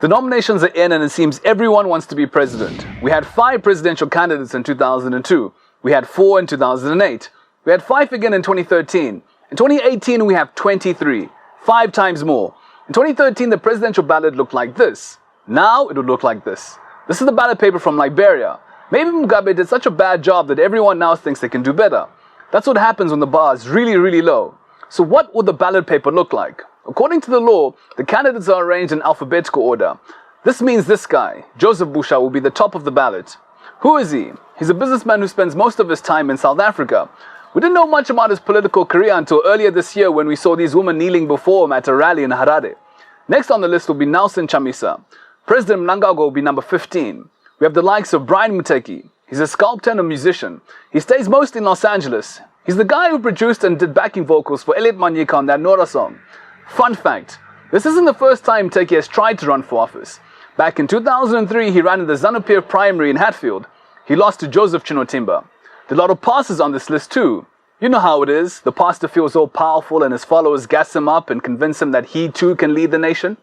The nominations are in and it seems everyone wants to be president. We had 5 presidential candidates in 2002. We had 4 in 2008. We had 5 again in 2013. In 2018 we have 23, 5 times more. In 2013 the presidential ballot looked like this. Now it would look like this. This is the ballot paper from Liberia. Maybe Mugabe did such a bad job that everyone now thinks they can do better. That's what happens when the bar is really low. So what would the ballot paper look like? According to the law, the candidates are arranged in alphabetical order. This means this guy, Joseph Busha, will be the top of the ballot. Who is he? He's a businessman who spends most of his time in South Africa. We didn't know much about his political career until earlier this year when we saw these women kneeling before him at a rally in Harare. Next on the list will be Nelson Chamisa. President Mnangagwa will be number 15. We have the likes of Brian Muteki. He's a sculptor and a musician. He stays mostly in Los Angeles. He's the guy who produced and did backing vocals for Elliot Manyika on that Nora song. Fun fact, this isn't the first time Muteki has tried to run for office. Back in 2003, he ran in the ZANU-PF primary in Hatfield. He lost to Joseph Chinotimba. There are a lot of pastors on this list too. You know how it is. The pastor feels all powerful and his followers gas him up and convince him that he too can lead the nation.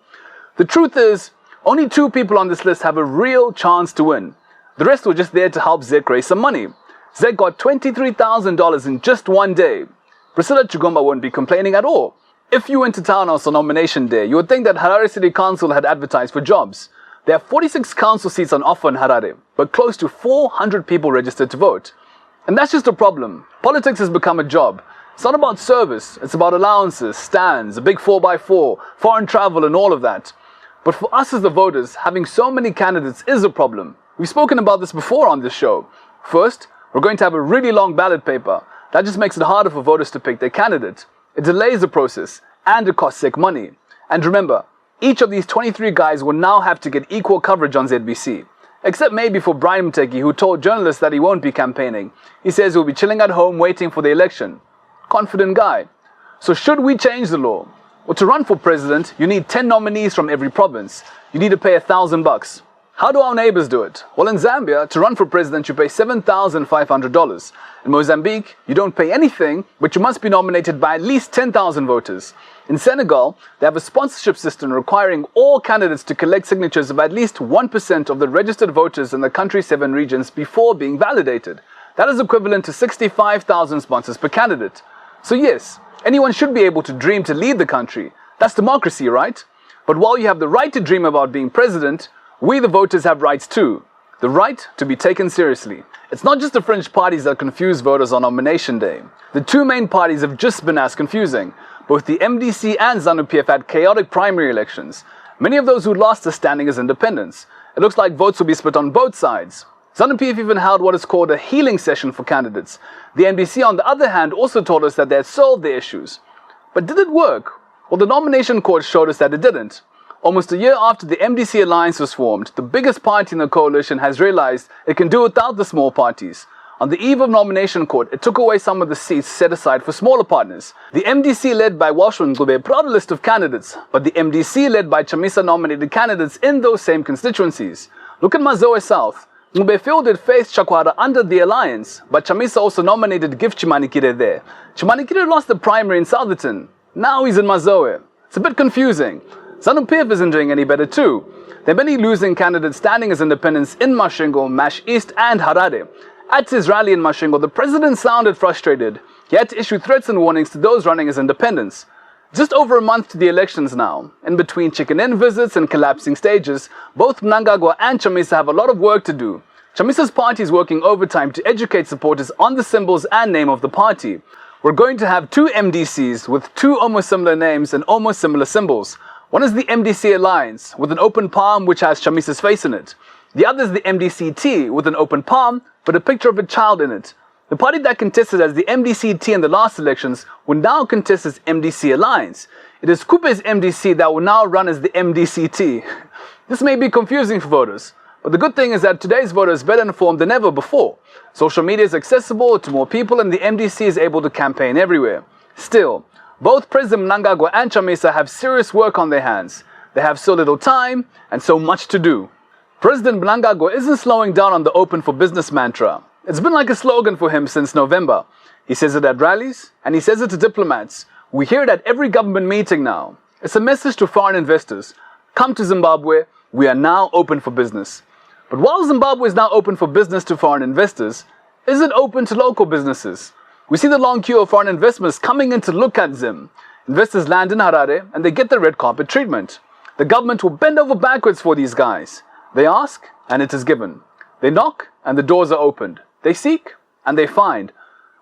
The truth is, only 2 people on this list have a real chance to win. The rest were just there to help Zek raise some money. Zek got $23,000 in just one day. Priscilla Chigomba won't be complaining at all. If you went to townhouse on nomination day, you would think that Harare City Council had advertised for jobs. There are 46 council seats on offer in Harare, but close to 400 people registered to vote. And that's just a problem. Politics has become a job. It's not about service, it's about allowances, stands, a big 4x4, foreign travel and all of that. But for us as the voters, having so many candidates is a problem. We've spoken about this before on this show. First, we're going to have a really long ballot paper. That just makes it harder for voters to pick their candidate. It delays the process, and it costs Zek money. And remember, each of these 23 guys will now have to get equal coverage on ZBC. Except maybe for Brian Muteki, who told journalists that he won't be campaigning. He says he'll be chilling at home waiting for the election. Confident guy. So should we change the law? Well, to run for president, you need 10 nominees from every province. You need to pay $1,000. How do our neighbors do it? Well, in Zambia, to run for president, you pay $7,500. In Mozambique, you don't pay anything, but you must be nominated by at least 10,000 voters. In Senegal, they have a sponsorship system requiring all candidates to collect signatures of at least 1% of the registered voters in the country's 7 regions before being validated. That is equivalent to 65,000 sponsors per candidate. So yes, anyone should be able to dream to lead the country. That's democracy, right? But while you have the right to dream about being president, we the voters have rights too. The right to be taken seriously. It's not just the fringe parties that confuse voters on nomination day. The 2 main parties have just been as confusing. Both the MDC and ZANU-PF had chaotic primary elections. Many of those who lost are standing as independents. It looks like votes will be split on both sides. ZANU-PF even held what is called a healing session for candidates. The MDC, on the other hand, also told us that they had solved their issues. But did it work? Well, the nomination court showed us that it didn't. Almost a year after the MDC alliance was formed, the biggest party in the coalition has realized it can do without the small parties. On the eve of nomination court, it took away some of the seats set aside for smaller partners. The MDC led by Welshman Ngube brought a list of candidates, but the MDC led by Chamisa nominated candidates in those same constituencies. Look at Mazoe South. Ngube fielded Faith Chakwara under the alliance, but Chamisa also nominated Gift Chimanikire there. Chimanikire lost the primary in Southerton. Now he's in Mazoe. It's a bit confusing. ZANU-PF isn't doing any better too. There are many losing candidates standing as independents in Mashingo, Mash East and Harare. At his rally in Mashingo, the president sounded frustrated. He had to issue threats and warnings to those running as independents. Just over a month to the elections now. In between chicken-in visits and collapsing stages, both Mnangagwa and Chamisa have a lot of work to do. Chamisa's party is working overtime to educate supporters on the symbols and name of the party. We're going to have 2 MDCs with 2 almost similar names and almost similar symbols. One is the MDC Alliance, with an open palm which has Chamisa's face in it. The other is the MDC-T, with an open palm, but a picture of a child in it. The party that contested as the MDC-T in the last elections will now contest as MDC Alliance. It is Kupe's MDC that will now run as the MDC-T. This may be confusing for voters, but the good thing is that today's voter is better informed than ever before. Social media is accessible to more people and the MDC is able to campaign everywhere. Still, both President Mnangagwa and Chamisa have serious work on their hands. They have so little time and so much to do. President Mnangagwa isn't slowing down on the open for business mantra. It's been like a slogan for him since November. He says it at rallies and he says it to diplomats. We hear it at every government meeting now. It's a message to foreign investors. Come to Zimbabwe, We are now open for business. But while Zimbabwe is now open for business to foreign investors, is it open to local businesses? We see the long queue of foreign investors coming in to look at Zim. Investors land in Harare and they get the red carpet treatment. The government will bend over backwards for these guys. They ask and it is given. They knock and the doors are opened. They seek and they find.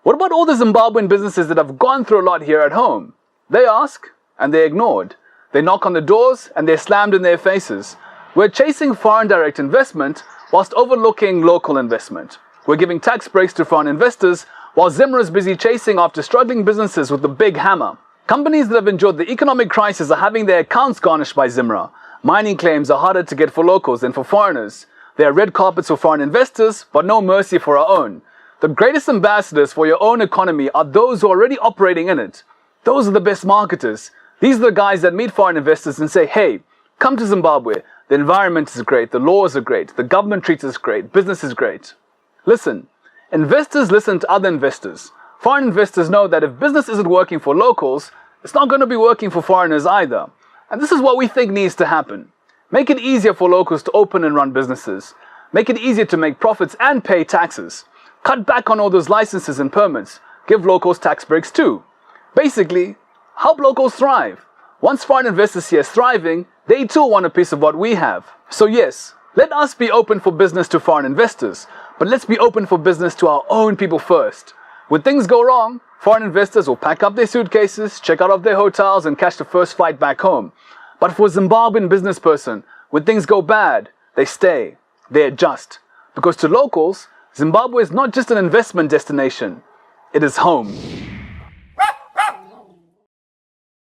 What about all the Zimbabwean businesses that have gone through a lot here at home? They ask and they're ignored. They knock on the doors and they're slammed in their faces. We're chasing foreign direct investment whilst overlooking local investment. We're giving tax breaks to foreign investors while Zimra is busy chasing after struggling businesses with the big hammer. Companies that have endured the economic crisis are having their accounts garnished by Zimra. Mining claims are harder to get for locals than for foreigners. There are red carpets for foreign investors, but no mercy for our own. The greatest ambassadors for your own economy are those who are already operating in it. Those are the best marketers. These are the guys that meet foreign investors and say, hey, come to Zimbabwe. The environment is great, the laws are great, the government treats us great, business is great. Listen, investors listen to other investors. Foreign investors know that if business isn't working for locals, it's not going to be working for foreigners either. And this is what we think needs to happen. Make it easier for locals to open and run businesses. Make it easier to make profits and pay taxes. Cut back on all those licenses and permits. Give locals tax breaks too. Basically, help locals thrive. Once foreign investors see us thriving, they too want a piece of what we have. So yes, let us be open for business to foreign investors, but let's be open for business to our own people first. When things go wrong, foreign investors will pack up their suitcases, check out of their hotels and catch the first flight back home. But for a Zimbabwean business person, when things go bad, they stay, they adjust. Because to locals, Zimbabwe is not just an investment destination, it is home.